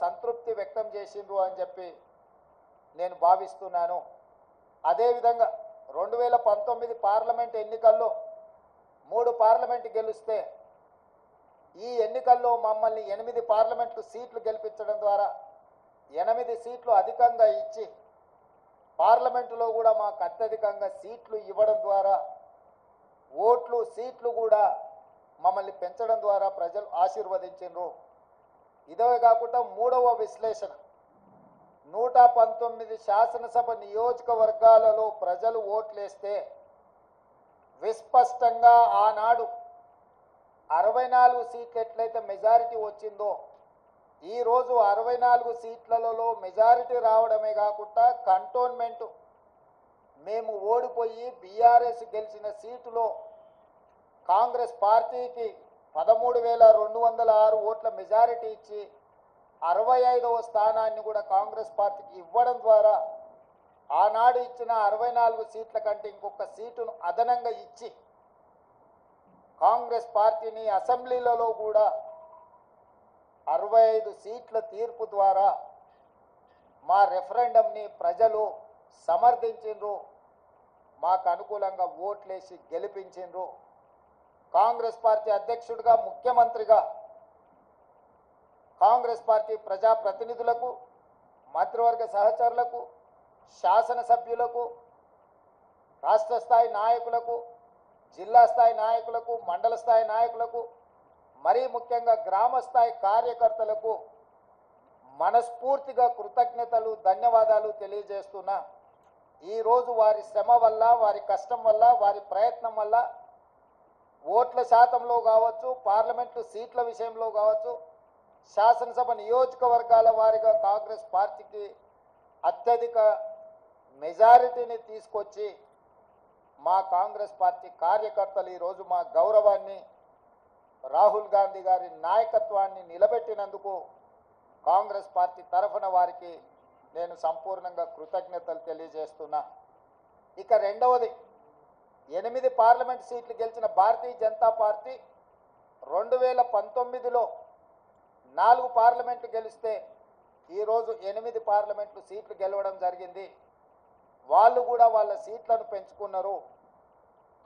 సంతృప్తి వ్యక్తం చేసిండ్రు అని చెప్పి నేను భావిస్తున్నాను. అదేవిధంగా 2019 పార్లమెంట్ ఎన్నికల్లో 3 పార్లమెంటు గెలిస్తే ఈ ఎన్నికల్లో మమ్మల్ని 8 పార్లమెంటు సీట్లు గెలిపించడం ద్వారా 8 సీట్లు అధికంగా ఇచ్చి పార్లమెంటులో కూడా మాకు అత్యధికంగా సీట్లు ఇవ్వడం ద్వారా ఓట్లు సీట్లు కూడా మమ్మల్ని పెంచడం ద్వారా ప్రజలు ఆశీర్వదించారు. ఇదే కాకుండా మూడవ విశ్లేషణ 119 శాసనసభ నియోజకవర్గాలలో ప్రజలు ఓట్లేస్తే విస్పష్టంగా ఆనాడు 64 సీట్లు ఎట్లయితే మెజారిటీ వచ్చిందో ఈరోజు 64 సీట్లలో మెజారిటీ రావడమే కాకుండా కంటోన్మెంట్ మేము ఓడిపోయి బీఆర్ఎస్ గెలిచిన సీటులో కాంగ్రెస్ పార్టీకి 13,206 ఓట్ల మెజారిటీ ఇచ్చి 65వ స్థానాన్ని కూడా కాంగ్రెస్ పార్టీకి ఇవ్వడం ద్వారా ఆనాడు ఇచ్చిన 64 సీట్ల కంటే ఇంకొక సీటును అదనంగా ఇచ్చి కాంగ్రెస్ పార్టీని అసెంబ్లీలలో కూడా 65 సీట్ల తీర్పు ద్వారా మా రెఫరెండంని ప్రజలు సమర్థించిండ్రు, మాకు అనుకూలంగా ఓట్లేసి గెలిపించిండ్రు. కాంగ్రెస్ పార్టీ అధ్యక్షుడిగా ముఖ్యమంత్రిగా కాంగ్రెస్ పార్టీ ప్రజాప్రతినిధులకు మంత్రివర్గ సహచరులకు శాసనసభ్యులకు రాష్ట్ర స్థాయి నాయకులకు జిల్లా స్థాయి నాయకులకు మండల స్థాయి నాయకులకు మరీ ముఖ్యంగా గ్రామ స్థాయి కార్యకర్తలకు మనస్ఫూర్తిగా కృతజ్ఞతలు ధన్యవాదాలు తెలియజేస్తున్నా. ఈరోజు వారి శ్రమ వల్ల వారి కష్టం వల్ల వారి ప్రయత్నం వల్ల ఓట్ల శాతంలో కావచ్చు పార్లమెంటు సీట్ల విషయంలో కావచ్చు శాసనసభ నియోజకవర్గాల వారిగా కాంగ్రెస్ పార్టీకి అత్యధిక మెజారిటీని తీసుకొచ్చి మా కాంగ్రెస్ పార్టీ కార్యకర్తలు ఈరోజు మా గౌరవాన్ని రాహుల్ గాంధీ గారి నాయకత్వాన్ని నిలబెట్టినందుకు కాంగ్రెస్ పార్టీ తరఫున వారికి నేను సంపూర్ణంగా కృతజ్ఞతలు తెలియజేస్తున్నా. ఇక రెండవది 8 పార్లమెంట్ సీట్లు గెలిచిన భారతీయ జనతా పార్టీ 2019లో 4 పార్లమెంట్లు గెలిస్తే ఈరోజు 8 పార్లమెంట్లు సీట్లు గెలవడం జరిగింది. వాళ్ళు కూడా వాళ్ళ సీట్లను పెంచుకున్నారు.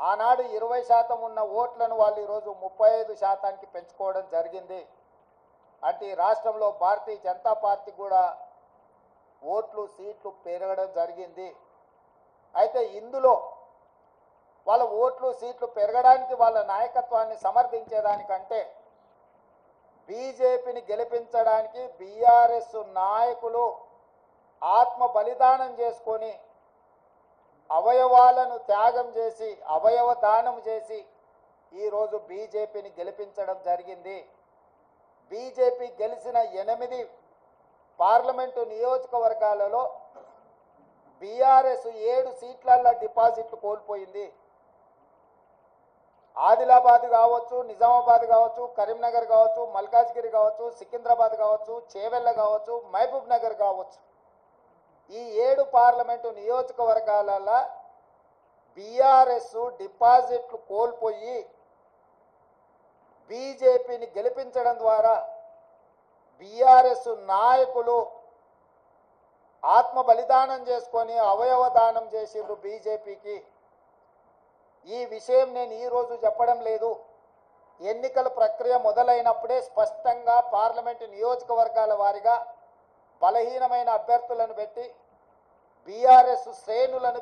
ఆనాడు 20% ఉన్న ఓట్లను వాళ్ళు ఈరోజు 35%కి పెంచుకోవడం జరిగింది. అంటే ఈ రాష్ట్రంలో భారతీయ జనతా పార్టీ కూడా ఓట్లు సీట్లు పెరగడం జరిగింది. అయితే ఇందులో వాళ్ళ ఓట్లు సీట్లు పెరగడానికి వాళ్ళ నాయకత్వాన్ని సమర్థించేదానికంటే బీజేపీని గెలిపించడానికి బీఆర్ఎస్ నాయకులు ఆత్మ బలిదానం చేసుకొని అవయవాలను త్యాగం చేసి అవయవ దానం చేసి ఈరోజు బీజేపీని గెలిపించడం జరిగింది. బీజేపీ గెలిచిన 8 పార్లమెంటు నియోజకవర్గాలలో బీఆర్ఎస్ 7 సీట్లల్లో డిపాజిట్లు కోల్పోయింది. ఆదిలాబాద్ కావచ్చు, నిజామాబాద్ కావచ్చు, కరీంనగర్ కావచ్చు, మల్కాజ్గిరి కావచ్చు, సికింద్రాబాద్ కావచ్చు, చేవెళ్ళ కావచ్చు, మహబూబ్ నగర్ కావచ్చు, ఈ 7 పార్లమెంటు నియోజకవర్గాలలో బీఆర్ఎస్ డిపాజిట్లు కోల్పోయి బీజేపీని గెలిపించడం ద్వారా బీఆర్ఎస్ నాయకులు ఆత్మ బలిదానం చేసుకొని అవయవ దానం చేసిండ్రు బీజేపీకి. ఈ విషయం నేను ఈరోజు చెప్పడం లేదు. ఎన్నికల ప్రక్రియ మొదలైనప్పుడే స్పష్టంగా పార్లమెంటు నియోజకవర్గాల వారీగా బలహీనమైన అభ్యర్థులను పెట్టి బీఆర్ఎస్ శ్రేణులను